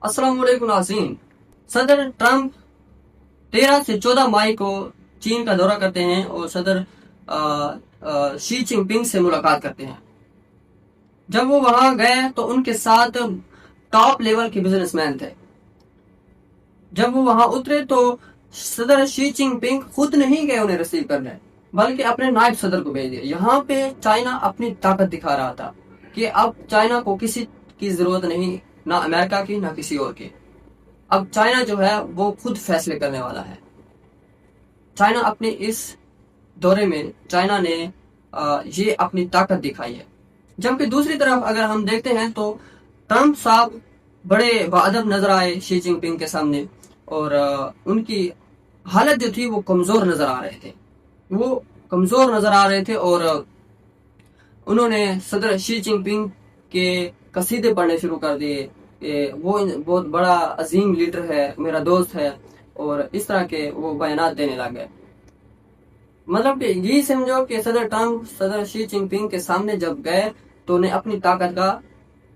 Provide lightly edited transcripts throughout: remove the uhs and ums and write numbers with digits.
अस्सलाम वालेकुम नाज़रीन। सदर ट्रंप 13 से 14 मई को चीन का दौरा करते हैं और सदर शी जिनपिंग से मुलाकात करते हैं। जब वो वहां गए तो उनके साथ टॉप लेवल के बिजनेसमैन थे। जब वो वहां उतरे तो सदर शी जिनपिंग खुद नहीं गए उन्हें रिसीव करने, बल्कि अपने नायब सदर को भेज दिया। यहाँ पे चाइना अपनी ताकत दिखा रहा था कि अब चाइना को किसी की जरूरत नहीं, ना अमेरिका की ना किसी और की। अब चाइना जो है वो खुद फैसले करने वाला है। चाइना अपने इस दौरे में चाइना ने ये अपनी ताकत दिखाई है। जबकि दूसरी तरफ अगर हम देखते हैं तो ट्रंप साहब बड़े बाअदब नजर आए शी जिनपिंग के सामने, और उनकी हालत जो थी वो कमजोर नजर आ रहे थे। और उन्होंने सदर शी जिनपिंग के कसीदे पढ़ने शुरू कर दिए कि वो बहुत बड़ा अजीम लीडर है, मेरा दोस्त है, और इस तरह के वो बयानात देने लगे। मतलब कि यही समझो कि सदर ट्रंप सदर शी जिनपिंग के सामने जब गए तो उन्हें अपनी ताकत का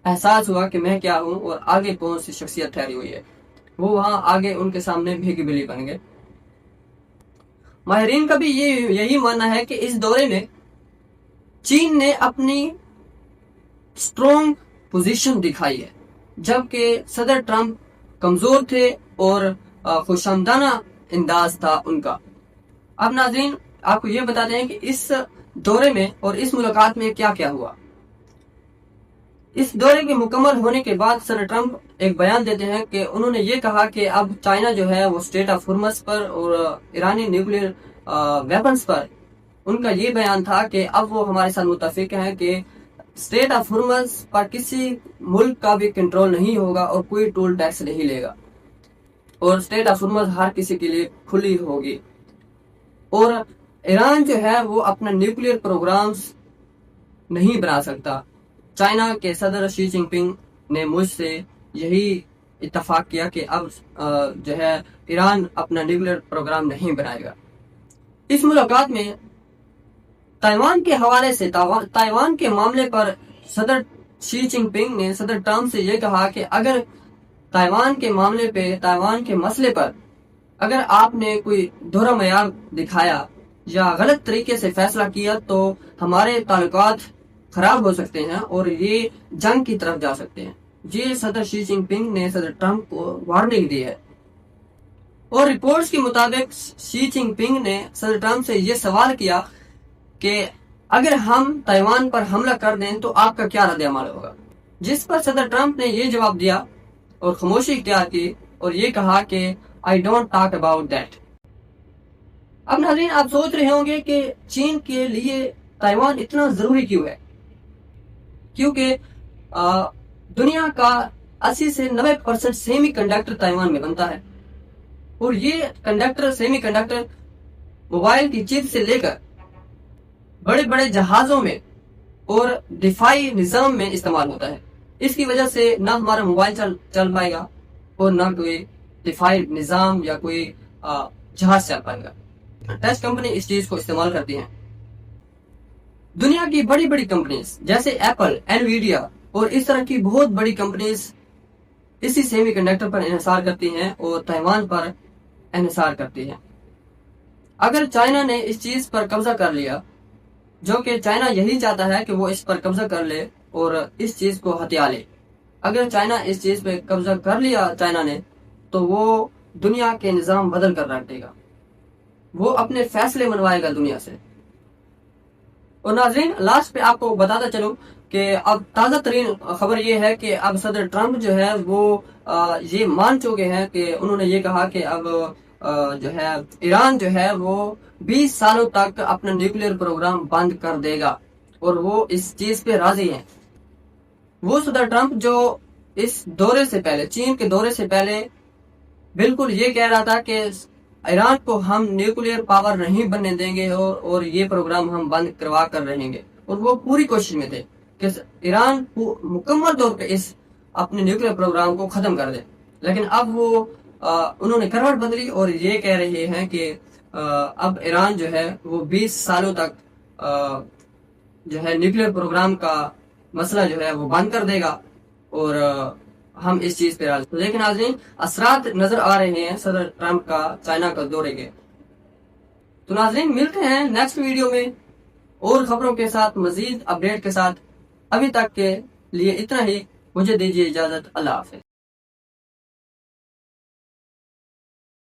एहसास हुआ कि मैं क्या हूं, और आगे कौन सी शख्सियत ठहरी हुई है। वो वहां आगे उनके सामने भीगी बिल्ली बन गए। माहिरीन का भी यही मानना है कि इस दौरे में चीन ने अपनी स्ट्रॉन्ग पोजीशन दिखाई है, जबकि सदर ट्रंप कमजोर थे और खुशामदाना अंदाज था उनका। अब नाज़रीन आपको ये बताते हैं कि इस दौरे में और इस मुलाकात में क्या क्या हुआ। इस दौरे के मुकम्मल होने के बाद सदर ट्रंप एक बयान देते हैं कि उन्होंने ये कहा कि अब चाइना जो है वो स्टेट ऑफ हुर्मस पर और ईरानी न्यूक्लियर वेपन्स पर उनका ये बयान था कि अब वो हमारे साथ मुत्तफिक हैं कि स्टेट ऑफ हुर्मस पर किसी मुल्क का भी कंट्रोल नहीं होगा और कोई टोल टैक्स नहीं लेगा, और स्टेट ऑफ हुर्मस हर किसी के लिए खुली होगी। और ईरान जो है वो अपना न्यूक्लियर प्रोग्राम्स नहीं बना सकता। चाइना के सदर शी जिनपिंग ने मुझसे यही इत्तफाक किया कि अब जो है ईरान अपना न्यूक्लियर प्रोग्राम नहीं बनाएगा। इस मुलाकात में ताइवान के हवाले से ताइवान के मामले पर सदर शी जिनपिंग ने सदर ट्रंप से यह कहा कि अगर ताइवान के मामले पे, ताइवान के मसले पर अगर आपने कोई दोहरा मयार दिखाया या गलत तरीके से फैसला किया तो हमारे ताल्लुकात खराब हो सकते हैं और ये जंग की तरफ जा सकते हैं। ये सदर शी जिनपिंग ने सदर ट्रंप को वार्निंग दी है। और रिपोर्ट्स के मुताबिक शी जिनपिंग ने सदर ट्रंप से ये सवाल किया कि अगर हम ताइवान पर हमला कर दें तो आपका क्या रद्द-ए-अमल होगा, जिस पर सदर ट्रंप ने ये जवाब दिया और खामोशी इख्तियार की और ये कहा कि I don't talk about that. अब नाज़रीन आप सोच रहे होंगे कि चीन के लिए ताइवान इतना जरूरी क्यों है, क्योंकि दुनिया का 80 से 90% सेमी कंडक्टर ताइवान में बनता है, और ये कंडक्टर सेमी कंडक्टर मोबाइल की चिप से लेकर बड़े बड़े जहाजों में और दिफाई निजाम में इस्तेमाल होता है। इसकी वजह से ना हमारा मोबाइल चल पाएगा और ना कोई दिफाई निजाम या कोई जहाज चल पाएगा। टेस्ट कंपनी इस चीज को इस्तेमाल करती हैं। दुनिया की बड़ी बड़ी कंपनीज जैसे एप्पल, एनवीडिया और इस तरह की बहुत बड़ी कंपनीज इसी सेमीकंडक्टर पर इन्हिसार करती हैं और ताइवान पर इन्हिसार करती हैं। अगर चाइना ने इस चीज पर कब्जा कर लिया, जो कि चाइना यही चाहता है कि वो इस पर कब्जा कर ले और इस चीज को हथिया ले। अगर चाइना इस चीज पे कब्जा कर लिया चाइना ने, तो वो दुनिया के निजाम बदल कर रख देगा, वो अपने फैसले मनवाएगा दुनिया से। और नाज़रीन लास्ट पे आपको बताता चलूं कि अब ताज़ा तरीन खबर ये है कि अब सदर ट्रंप जो है वो ये मान चुके हैं कि उन्होंने ये कहा कि अब जो है ईरान जो है वो 20 सालों तक अपना न्यूक्लियर प्रोग्राम बंद कर देगा, और वो इस चीज पे राजी हैं। वो सदर ट्रंप जो इस दौरे से पहले, चीन के दौरे से पहले बिल्कुल ये कह रहा था कि ईरान को हम न्यूक्लियर पावर नहीं बनने देंगे और ये प्रोग्राम हम बंद करवा कर रहेंगे, और वो पूरी कोशिश में थे कि ईरान मुकम्मल तौर पे इस अपने न्यूक्लियर प्रोग्राम को खत्म कर दे। लेकिन अब वो उन्होंने करवट बदली और ये कह रहे हैं कि अब ईरान जो है वो 20 सालों तक जो है न्यूक्लियर प्रोग्राम का मसला जो है वो बंद कर देगा, और ہم اس چیز پہ راضی. لیکن ناظرین اثرات نظر آ رہے ہیں صدر ٹرمپ کا چائنا کا دورے کے. تو ناظرین ملتے ہیں نیکسٹ ویڈیو میں اور خبروں کے ساتھ، مزید اپڈیٹ کے ساتھ. ابھی تک کے لیے اتنا ہی، مجھے دیجیے اجازت. اللہ حافظ.